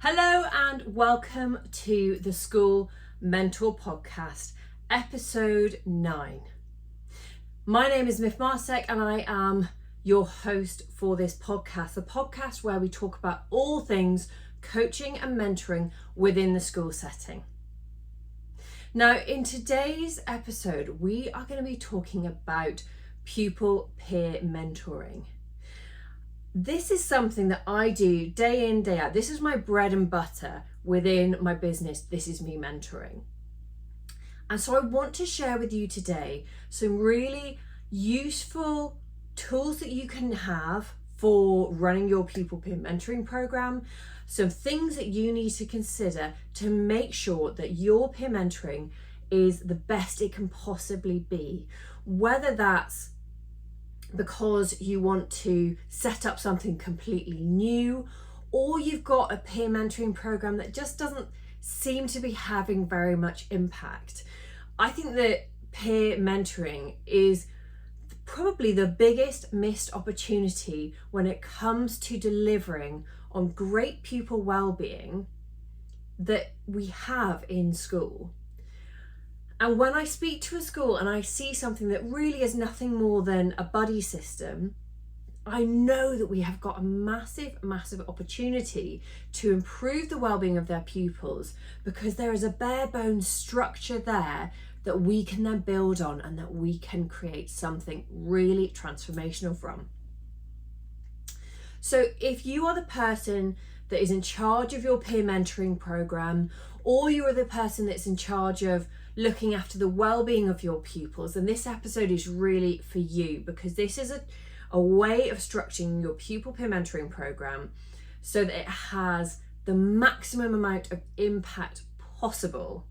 Hello and welcome to the School Mentor Podcast, episode 9. My name is Miff Marsek and I am your host for this podcast, the podcast where we talk about all things coaching and mentoring within the school setting. Now, in today's episode, we are going to be talking about pupil peer mentoring. This is something that I do day in, day out. This is my bread and butter within my business. This is me mentoring. And so I want to share with you today some really useful tools that you can have for running your pupil peer mentoring program, some things that you need to consider to make sure that your peer mentoring is the best it can possibly be, whether that's because you want to set up something completely new, or you've got a peer mentoring program that just doesn't seem to be having very much impact. I think that peer mentoring is probably the biggest missed opportunity when it comes to delivering on great pupil well-being that we have in school. And when I speak to a school and I see something that really is nothing more than a buddy system, I know that we have got a massive opportunity to improve the well-being of their pupils, because there is a bare bones structure there that we can then build on and that we can create something really transformational from. So if you are the person that is in charge of your peer mentoring program, or you are the person that's in charge of looking after the well-being of your pupils, then this episode is really for you, because this is a way of structuring your pupil peer mentoring program so that it has the maximum amount of impact possible.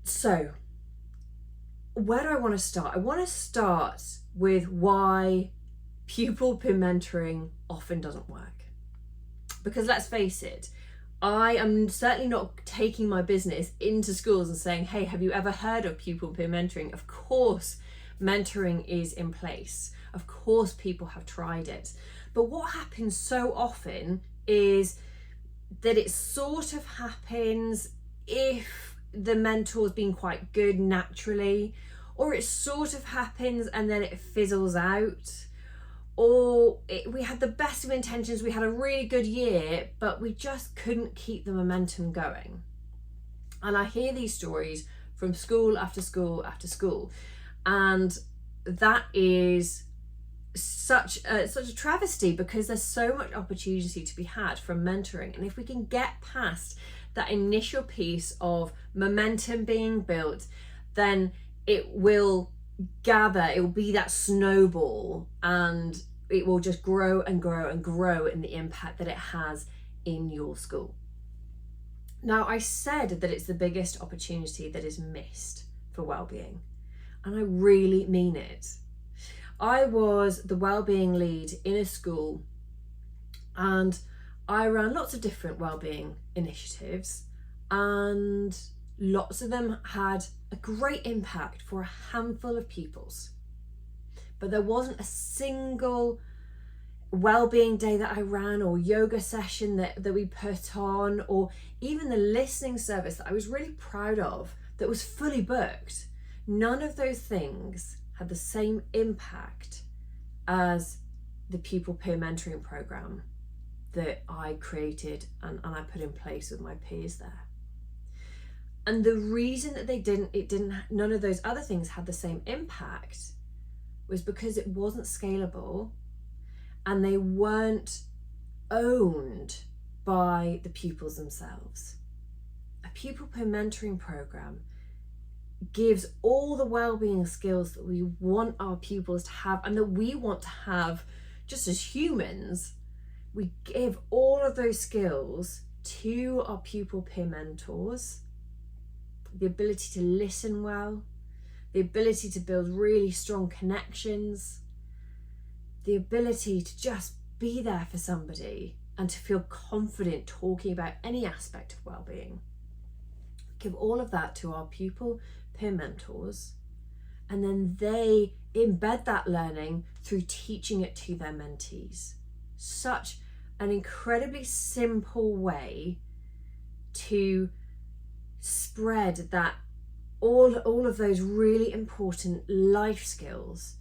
So where do I want to start? I want to start with why pupil peer mentoring often doesn't work. Because let's face it, I am certainly not taking my business into schools and saying, hey, have you ever heard of pupil peer mentoring? Of course, mentoring is in place. Of course, people have tried it. But what happens so often is that it sort of happens if the mentor's been quite good naturally, or it sort of happens and then it fizzles out. Or we had the best of intentions, we had a really good year, but we just couldn't keep the momentum going. And I hear these stories from school after school after school. And that is such a travesty, because there's so much opportunity to be had from mentoring. And if we can get past that initial piece of momentum being built, then it will gather, it will be that snowball, and it will just grow and grow and grow in the impact that it has in your school. Now, I said that it's the biggest opportunity that is missed for wellbeing, and I really mean it. I was the wellbeing lead in a school, and I ran lots of different wellbeing initiatives, and lots of them had a great impact for a handful of pupils. But there wasn't a single wellbeing day that I ran, or yoga session that we put on, or even the listening service that I was really proud of that was fully booked. None of those things had the same impact as the pupil peer mentoring program that I created and I put in place with my peers there. And the reason that none of those other things had the same impact was because it wasn't scalable, and they weren't owned by the pupils themselves. A pupil peer mentoring program gives all the wellbeing skills that we want our pupils to have, and that we want to have just as humans. We give all of those skills to our pupil peer mentors: the ability to listen well, the ability to build really strong connections, the ability to just be there for somebody and to feel confident talking about any aspect of well-being. Give all of that to our pupil peer mentors, and then they embed that learning through teaching it to their mentees. Such an incredibly simple way to spread that all of those really important life skills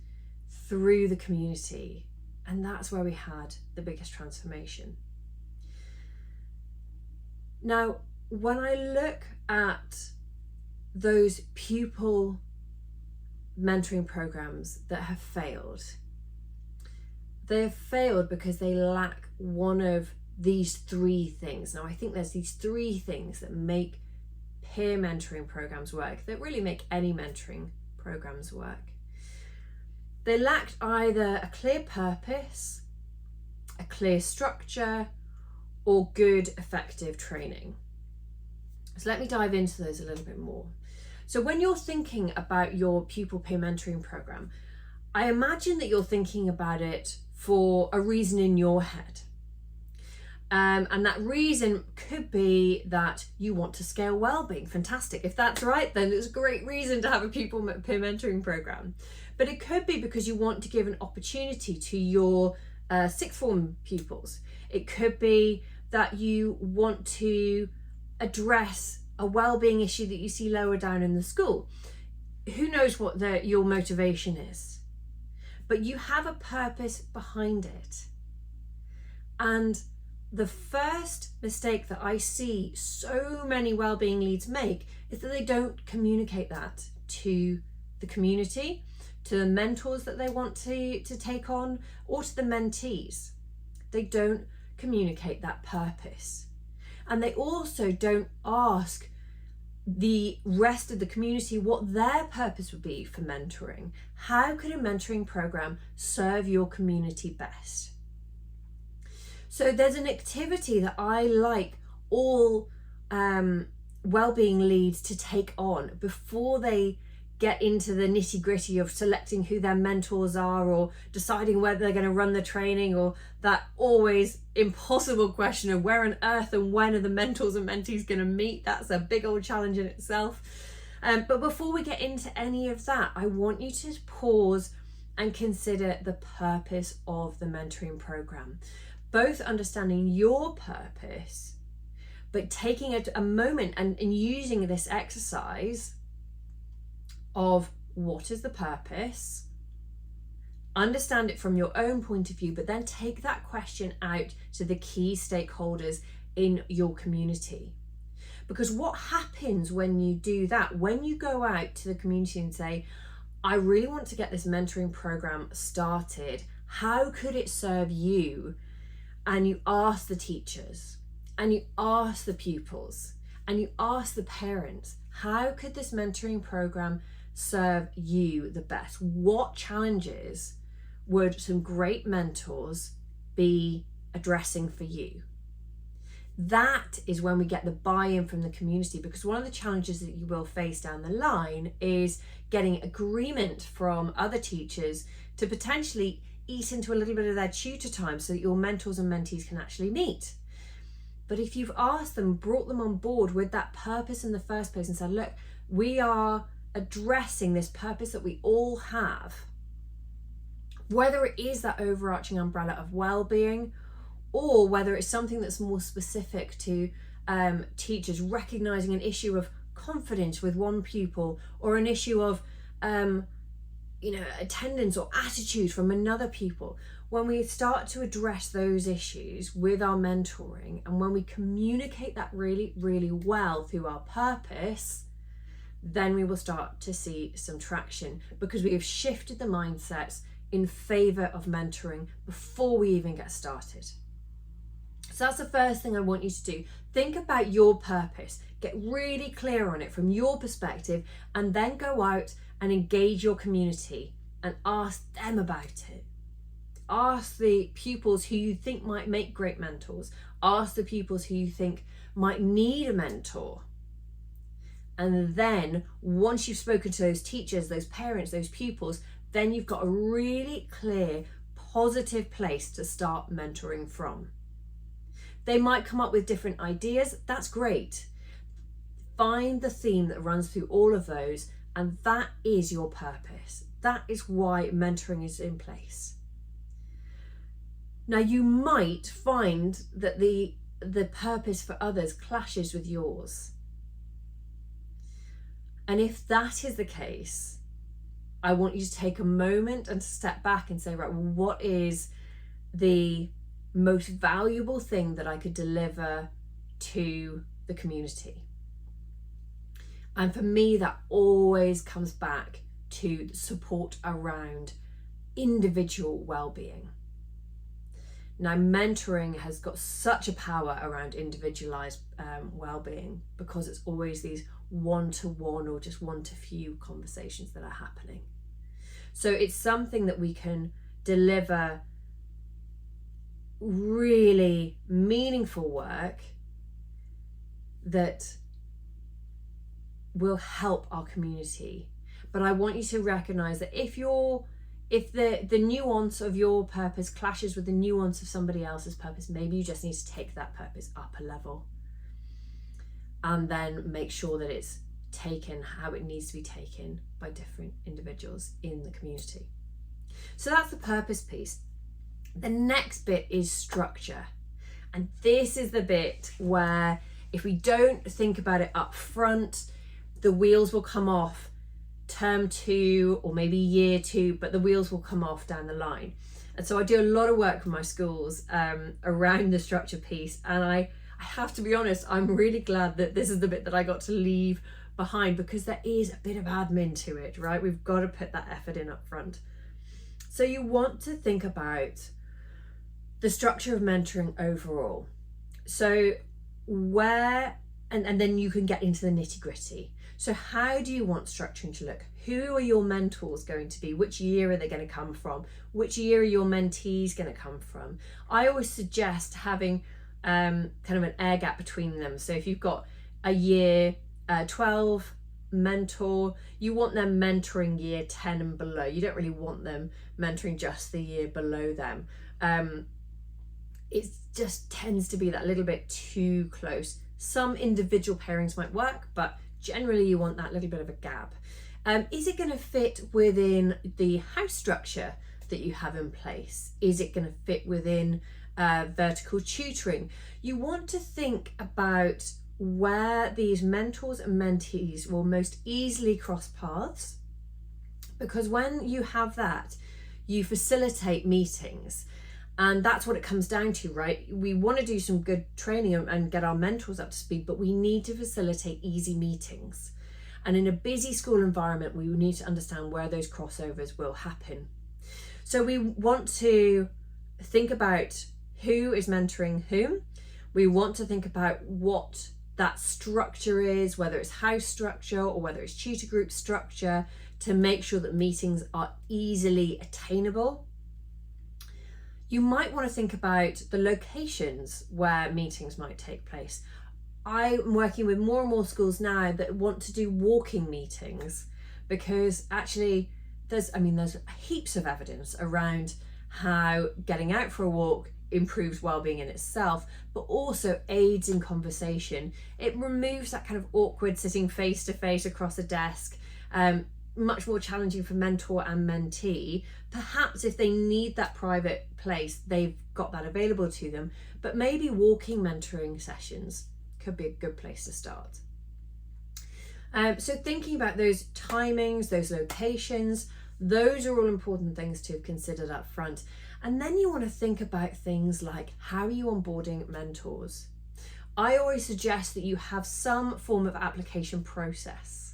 through the community. And that's where we had the biggest transformation. Now, when I look at those pupil mentoring programs that have failed, they have failed because they lack one of these three things. Now, I think there's these three things that make peer mentoring programs work, that really make any mentoring programs work. They lacked either a clear purpose, a clear structure, or good, effective training. So let me dive into those a little bit more. So when you're thinking about your pupil peer mentoring program, I imagine that you're thinking about it for a reason in your head. And that reason could be that you want to scale wellbeing. Fantastic. If that's right, then it's a great reason to have a pupil peer mentoring program. But it could be because you want to give an opportunity to your sixth form pupils. It could be that you want to address a wellbeing issue that you see lower down in the school. Who knows what your motivation is? But you have a purpose behind it. And the first mistake that I see so many wellbeing leads make is that they don't communicate that to the community, to the mentors that they want to take on, or to the mentees. They don't communicate that purpose. And they also don't ask the rest of the community what their purpose would be for mentoring. How could a mentoring program serve your community best? So there's an activity that I like all wellbeing leads to take on before they get into the nitty-gritty of selecting who their mentors are, or deciding whether they're going to run the training, or that always impossible question of where on earth and when are the mentors and mentees going to meet. That's a big old challenge in itself. But before we get into any of that, I want you to pause and consider the purpose of the mentoring program. Both understanding your purpose, but taking a moment and using this exercise of what is the purpose, understand it from your own point of view, but then take that question out to the key stakeholders in your community. Because what happens when you do that, when you go out to the community and say, I really want to get this mentoring program started, how could it serve you? And you ask the teachers, and you ask the pupils, and you ask the parents, how could this mentoring program serve you the best? What challenges would some great mentors be addressing for you? That is when we get the buy-in from the community, because one of the challenges that you will face down the line is getting agreement from other teachers to potentially eat into a little bit of their tutor time so that your mentors and mentees can actually meet. But if you've asked them, brought them on board with that purpose in the first place and said, look, we are addressing this purpose that we all have, whether it is that overarching umbrella of well-being, or whether it's something that's more specific to teachers recognizing an issue of confidence with one pupil, or an issue of attendance or attitude from another pupil. When we start to address those issues with our mentoring, and when we communicate that really, really well through our purpose, then we will start to see some traction, because we have shifted the mindsets in favor of mentoring before we even get started. So that's the first thing I want you to do. Think about your purpose, get really clear on it from your perspective, and then go out and engage your community and ask them about it. Ask the pupils who you think might make great mentors. Ask the pupils who you think might need a mentor. And then once you've spoken to those teachers, those parents, those pupils, then you've got a really clear, positive place to start mentoring from. They might come up with different ideas. That's great. Find the theme that runs through all of those, and that is your purpose. That is why mentoring is in place. Now, you might find that the purpose for others clashes with yours. And if that is the case, I want you to take a moment and to step back and say, right, well, what is the most valuable thing that I could deliver to the community? And for me, that always comes back to support around individual well-being. Now, mentoring has got such a power around individualized well-being, because it's always these one-to-one or just one-to-few conversations that are happening. So it's something that we can deliver really meaningful work that will help our community. But I want you to recognize that if the nuance of your purpose clashes with the nuance of somebody else's purpose, maybe you just need to take that purpose up a level and then make sure that it's taken how it needs to be taken by different individuals in the community. So that's the purpose piece. The next bit is structure. And this is the bit where if we don't think about it up front, the wheels will come off term 2 or maybe year 2, but the wheels will come off down the line. And so I do a lot of work with my schools around the structure piece, and I have to be honest, I'm really glad that this is the bit that I got to leave behind, because there is a bit of admin to it, right? We've got to put that effort in up front. So you want to think about the structure of mentoring overall. So where, and then you can get into the nitty gritty. So how do you want structuring to look? Who are your mentors going to be? Which year are they going to come from? Which year are your mentees going to come from? I always suggest having kind of an air gap between them. So if you've got a year 12 mentor, you want them mentoring year 10 and below. You don't really want them mentoring just the year below them. It just tends to be that little bit too close. Some individual pairings might work, but generally you want that little bit of a gap. Is it going to fit within the house structure that you have in place? Is it going to fit within vertical tutoring? You want to think about where these mentors and mentees will most easily cross paths, because when you have that, you facilitate meetings. And that's what it comes down to, right? We want to do some good training and get our mentors up to speed, but we need to facilitate easy meetings. And in a busy school environment, we need to understand where those crossovers will happen. So we want to think about who is mentoring whom. We want to think about what that structure is, whether it's house structure or whether it's tutor group structure, to make sure that meetings are easily attainable. You might want to think about the locations where meetings might take place. I'm working with more and more schools now that want to do walking meetings, because actually there's heaps of evidence around how getting out for a walk improves well-being in itself, but also aids in conversation. It removes that kind of awkward sitting face to face across a desk, much more challenging for mentor and mentee. Perhaps if they need that private place, they've got that available to them, but maybe walking mentoring sessions could be a good place to start. So thinking about those timings, those locations, those are all important things to have considered up front. And then you want to think about things like, how are you onboarding mentors? I always suggest that you have some form of application process.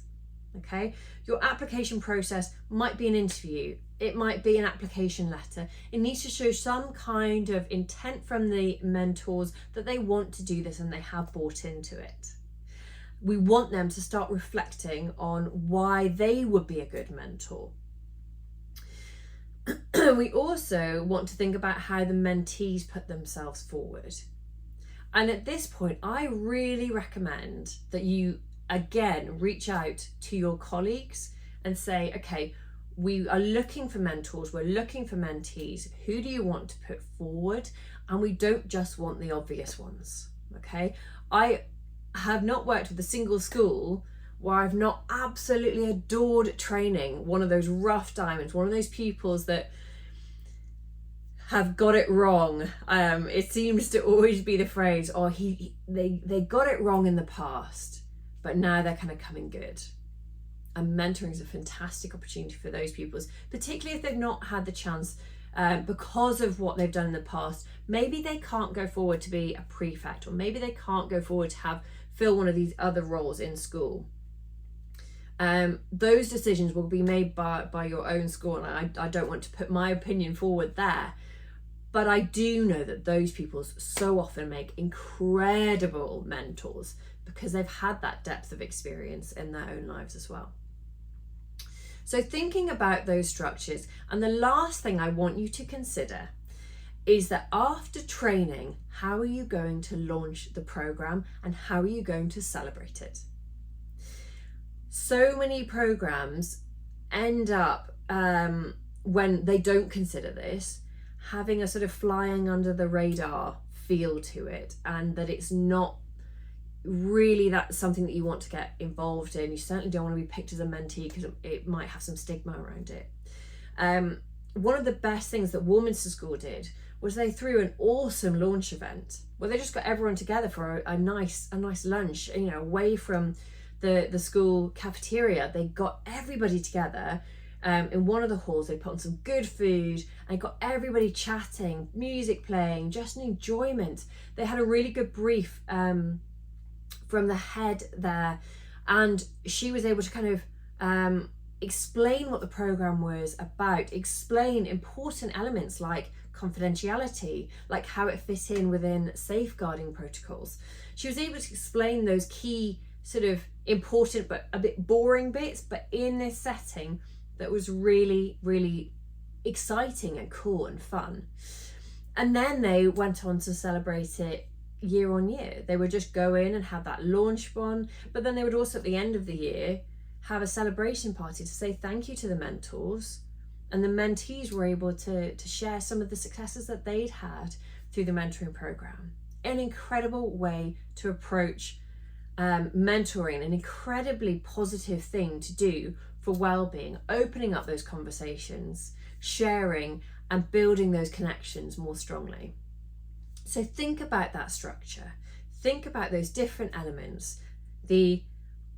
Okay, your application process might be an interview, it might be an application letter. It needs to show some kind of intent from the mentors that they want to do this and they have bought into it. We want them to start reflecting on why they would be a good mentor. We also want to think about how the mentees put themselves forward. And at this point, I really recommend that you again reach out to your colleagues and say, okay, we are looking for mentors, we're looking for mentees, who do you want to put forward? And we don't just want the obvious ones. Okay, I have not worked with a single school where I've not absolutely adored training one of those rough diamonds, one of those pupils that have got it wrong. It seems to always be the phrase, "Oh, they got it wrong in the past, but now they're kind of coming good." And mentoring is a fantastic opportunity for those pupils, particularly if they've not had the chance because of what they've done in the past. Maybe they can't go forward to be a prefect, or maybe they can't go forward to fill one of these other roles in school. Those decisions will be made by your own school, and I don't want to put my opinion forward there. But I do know that those pupils so often make incredible mentors because they've had that depth of experience in their own lives as well. So thinking about those structures, and the last thing I want you to consider is that after training, how are you going to launch the program and how are you going to celebrate it? So many programs end up, when they don't consider this, having a sort of flying under the radar feel to it, and that it's not really that's something that you want to get involved in. You certainly don't want to be picked as a mentee because it might have some stigma around it. One of the best things that Warminster School did was they threw an awesome launch event where they just got everyone together for a nice lunch, away from the school cafeteria. They got everybody together in one of the halls. They put on some good food and got everybody chatting, music playing, just an enjoyment. They had a really good brief from the head there, and she was able to kind of explain what the program was about, explain important elements like confidentiality, like how it fit in within safeguarding protocols. She was able to explain those key sort of important but a bit boring bits, but in this setting that was really, really exciting and cool and fun. And then they went on to celebrate it year on year. They would just go in and have that launch one, but then they would also at the end of the year have a celebration party to say thank you to the mentors, and the mentees were able to share some of the successes that they'd had through the mentoring program. An incredible way to approach mentoring, an incredibly positive thing to do for well-being, opening up those conversations, sharing and building those connections more strongly. So think about that structure, think about those different elements, the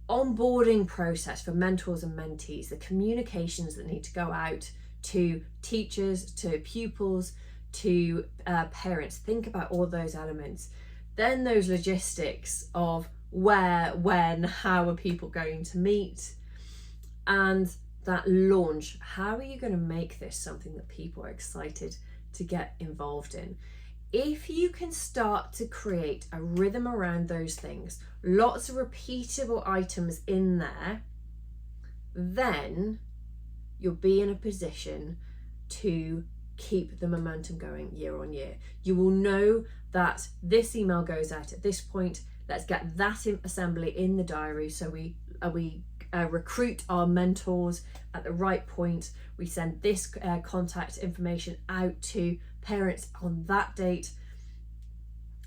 onboarding process for mentors and mentees, the communications that need to go out to teachers, to pupils, to parents. Think about all those elements. Then those logistics of where, when, how are people going to meet, and that launch. How are you going to make this something that people are excited to get involved in? If you can start to create a rhythm around those things, lots of repeatable items in there, then you'll be in a position to keep the momentum going year on year. You will know that this email goes out at this point. Let's get that assembly in the diary so we recruit our mentors at the right point. We send this contact information out to parents on that date.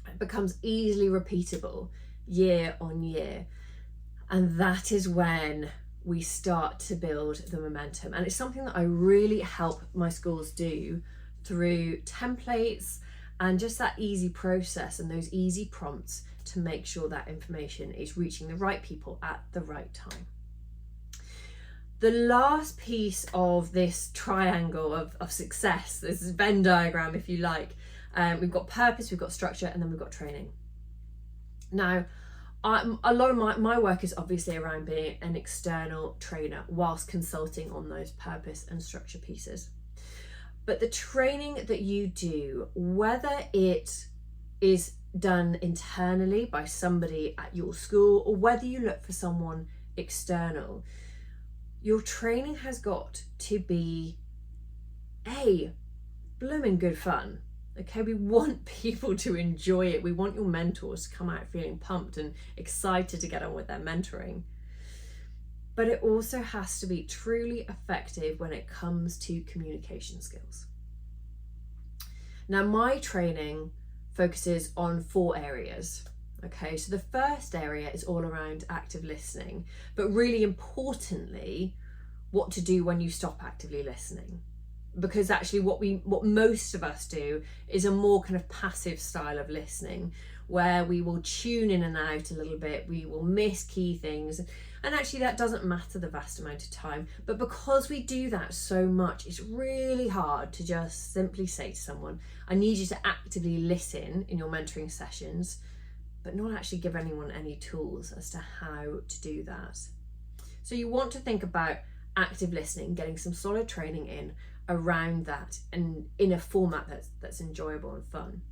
It becomes easily repeatable year on year, and that is when we start to build the momentum. And it's something that I really help my schools do through templates and just that easy process and those easy prompts to make sure that information is reaching the right people at the right time. The last piece of this triangle of success, this Venn diagram if you like, we've got purpose, we've got structure, and then we've got training. Now, a lot of my work is obviously around being an external trainer whilst consulting on those purpose and structure pieces. But the training that you do, whether it is done internally by somebody at your school or whether you look for someone external, your training has got to be blooming good fun. Okay, we want people to enjoy it. We want your mentors to come out feeling pumped and excited to get on with their mentoring. But it also has to be truly effective when it comes to communication skills. Now, my training focuses on 4 areas. Okay, so the first area is all around active listening, but really importantly, what to do when you stop actively listening. because actually what most of us do is a more kind of passive style of listening, where we will tune in and out a little bit, we will miss key things, and actually that doesn't matter the vast amount of time. But because we do that so much, it's really hard to just simply say to someone, I need you to actively listen in your mentoring sessions, but not actually give anyone any tools as to how to do that. So you want to think about active listening, getting some solid training in around that, and in a format that's enjoyable and fun.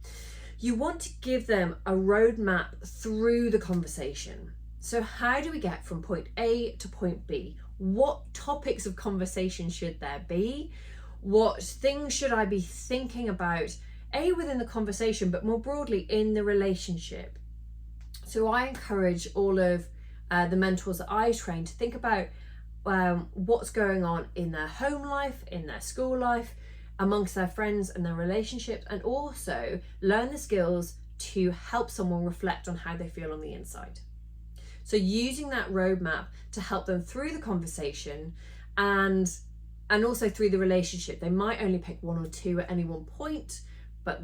You want to give them a roadmap through the conversation. So how do we get from point A to point B? What topics of conversation should there be? What things should I be thinking about, within the conversation, but more broadly in the relationship? So I encourage all of the mentors that I train to think about what's going on in their home life, in their school life, amongst their friends and their relationships, and also learn the skills to help someone reflect on how they feel on the inside. So using that roadmap to help them through the conversation and also through the relationship. They might only pick one or two at any one point, but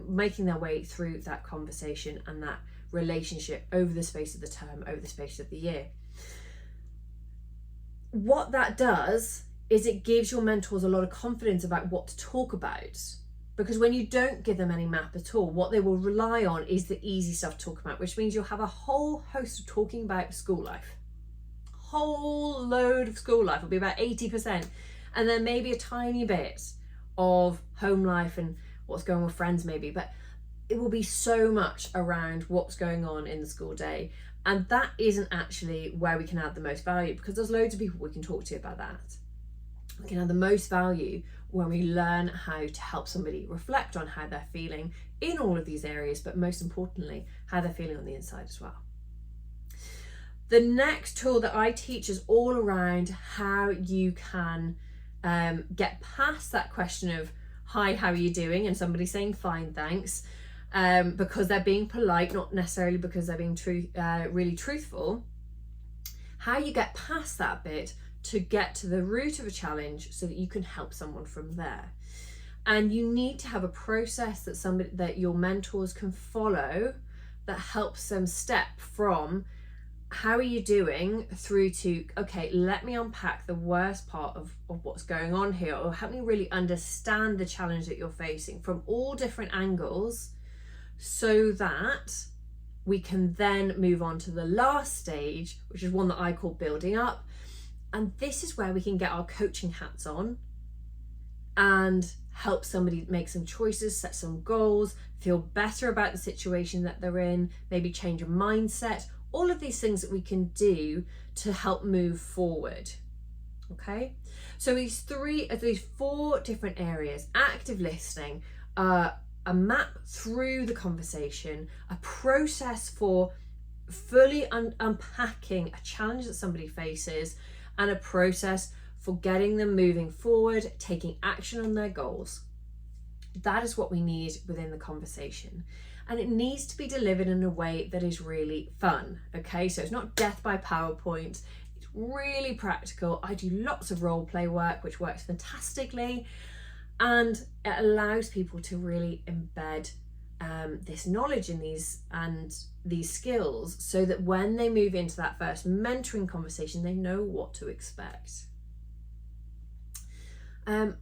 making their way through that conversation and that relationship over the space of the term, over the space of the year. What that does is it gives your mentors a lot of confidence about what to talk about, because when you don't give them any map at all, what they will rely on is the easy stuff to talk about, which means you'll have a whole host of talking about school life. Whole load of school life will be about 80%, and then maybe a tiny bit of home life and what's going on with friends maybe, but it will be so much around what's going on in the school day. And that isn't actually where we can add the most value, because there's loads of people we can talk to about that. We can add the most value when we learn how to help somebody reflect on how they're feeling in all of these areas, but most importantly, how they're feeling on the inside as well. The next tool that I teach is all around how you can get past that question of, hi, how are you doing? And somebody saying, fine, thanks. Because they're being polite, not necessarily because they're being really truthful. How you get past that bit to get to the root of a challenge so that you can help someone from there. And you need to have a process that your mentors can follow that helps them step from how are you doing through to, okay, let me unpack the worst part of what's going on here, or help me really understand the challenge that you're facing from all different angles, so that we can then move on to the last stage, which is one that I call building up. And this is where we can get our coaching hats on and help somebody make some choices, set some goals, feel better about the situation that they're in, maybe change a mindset, all of these things that we can do to help move forward. Okay, so these four different areas: active listening, a map through the conversation, a process for fully unpacking a challenge that somebody faces, and a process for getting them moving forward, taking action on their goals. That is what we need within the conversation. And it needs to be delivered in a way that is really fun. Okay, so it's not death by PowerPoint. It's really practical. I do lots of role play work, which works fantastically. And it allows people to really embed this knowledge in these skills, so that when they move into that first mentoring conversation, they know what to expect.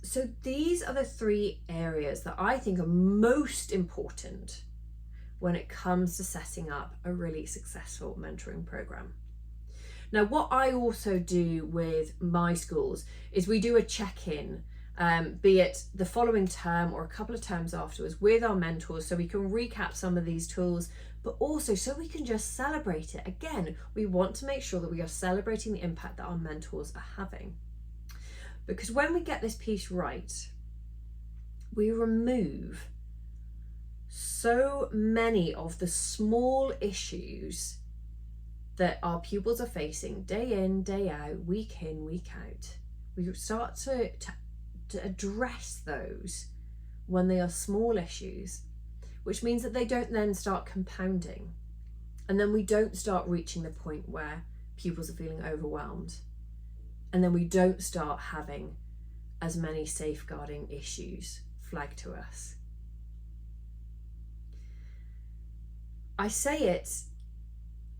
So these are the three areas that I think are most important when it comes to setting up a really successful mentoring program. Now, what I also do with my schools is we do a check-in, be it the following term or a couple of terms afterwards, with our mentors, so we can recap some of these tools, but also so we can just celebrate it. Again, we want to make sure that we are celebrating the impact that our mentors are having. Because when we get this piece right, we remove so many of the small issues that our pupils are facing day in, day out, week in, week out. We start to address those when they are small issues, which means that they don't then start compounding. And then we don't start reaching the point where pupils are feeling overwhelmed. And then we don't start having as many safeguarding issues flagged to us. I say it,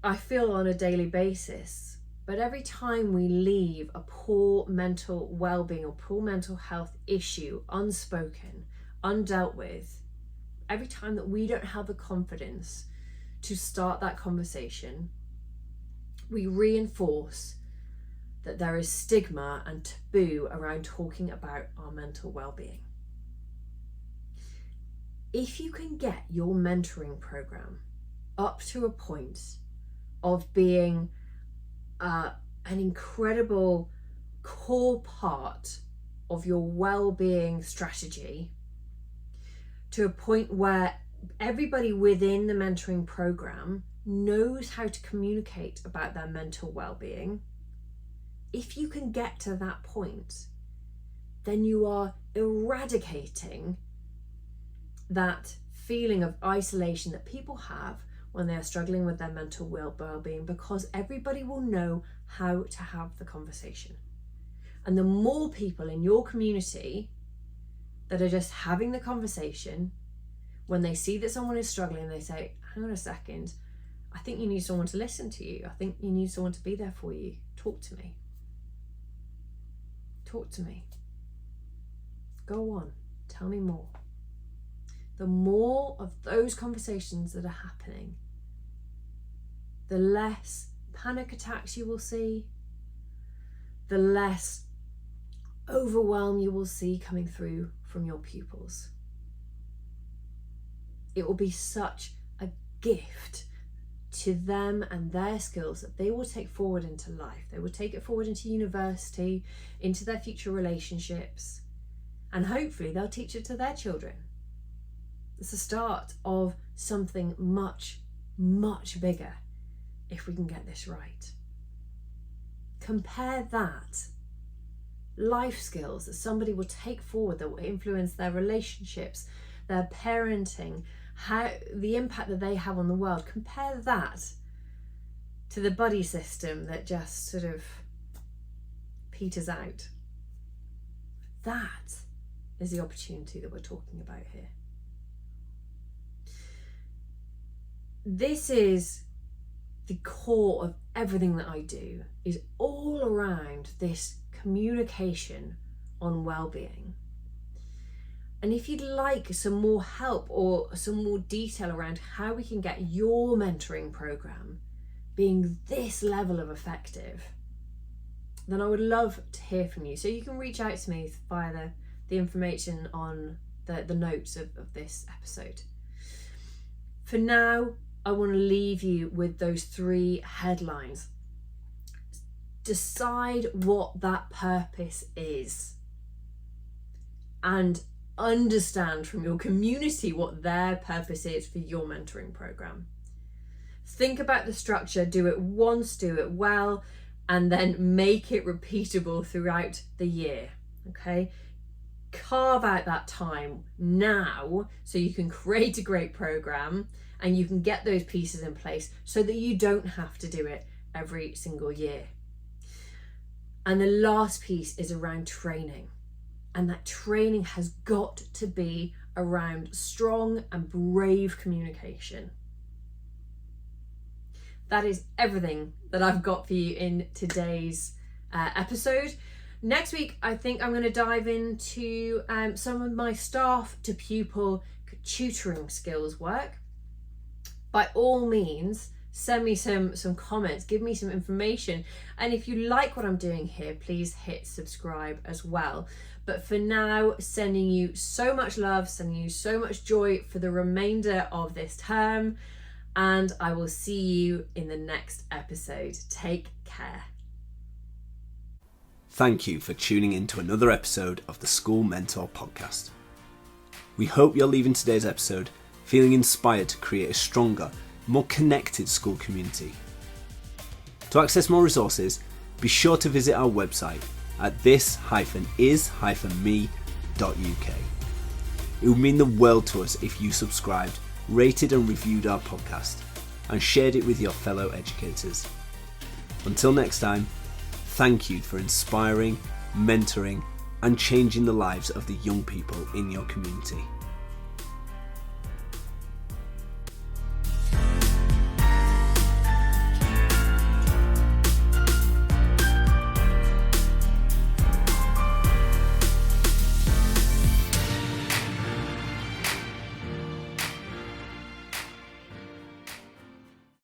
I feel, on a daily basis, but every time we leave a poor mental well-being or poor mental health issue unspoken, undealt with, every time that we don't have the confidence to start that conversation, we reinforce that there is stigma and taboo around talking about our mental well-being. If you can get your mentoring program up to a point of being an incredible core part of your well-being strategy, to a point where everybody within the mentoring program knows how to communicate about their mental well-being, if you can get to that point, then you are eradicating that feeling of isolation that people have when they are struggling with their mental well-being, because everybody will know how to have the conversation. And the more people in your community that are just having the conversation, when they see that someone is struggling, they say, hang on a second, I think you need someone to listen to you. I think you need someone to be there for you. Talk to me. Talk to me. Go on, tell me more. The more of those conversations that are happening, the less panic attacks you will see, the less overwhelm you will see coming through from your pupils. It will be such a gift to them and their skills that they will take forward into life. They will take it forward into university, into their future relationships, and hopefully they'll teach it to their children. It's the start of something much, much bigger if we can get this right. Compare that life skills that somebody will take forward that will influence their relationships, their parenting, how the impact that they have on the world. Compare that to the buddy system that just sort of peters out. That is the opportunity that we're talking about here. This is the core of everything that I do, is all around this communication on well-being. And if you'd like some more help or some more detail around how we can get your mentoring program being this level of effective, then I would love to hear from you. So you can reach out to me via the information on the notes of this episode. For now, I want to leave you with those 3 headlines. Decide what that purpose is and understand from your community what their purpose is for your mentoring program. Think about the structure, do it once, do it well, and then make it repeatable throughout the year, okay? Carve out that time now so you can create a great program and you can get those pieces in place so that you don't have to do it every single year. And the last piece is around training. And that training has got to be around strong and brave communication. That is everything that I've got for you in today's episode. Next week, I think I'm going to dive into some of my staff to pupil tutoring skills work. By all means, send me some comments, give me some information. And if you like what I'm doing here, please hit subscribe as well. But for now, sending you so much love, sending you so much joy for the remainder of this term. And I will see you in the next episode. Take care. Thank you for tuning in to another episode of the School Mentor Podcast. We hope you're leaving today's episode feeling inspired to create a stronger, more connected school community. To access more resources, be sure to visit our website at this-is-me.uk. It would mean the world to us if you subscribed, rated and reviewed our podcast, and shared it with your fellow educators. Until next time, thank you for inspiring, mentoring, and changing the lives of the young people in your community.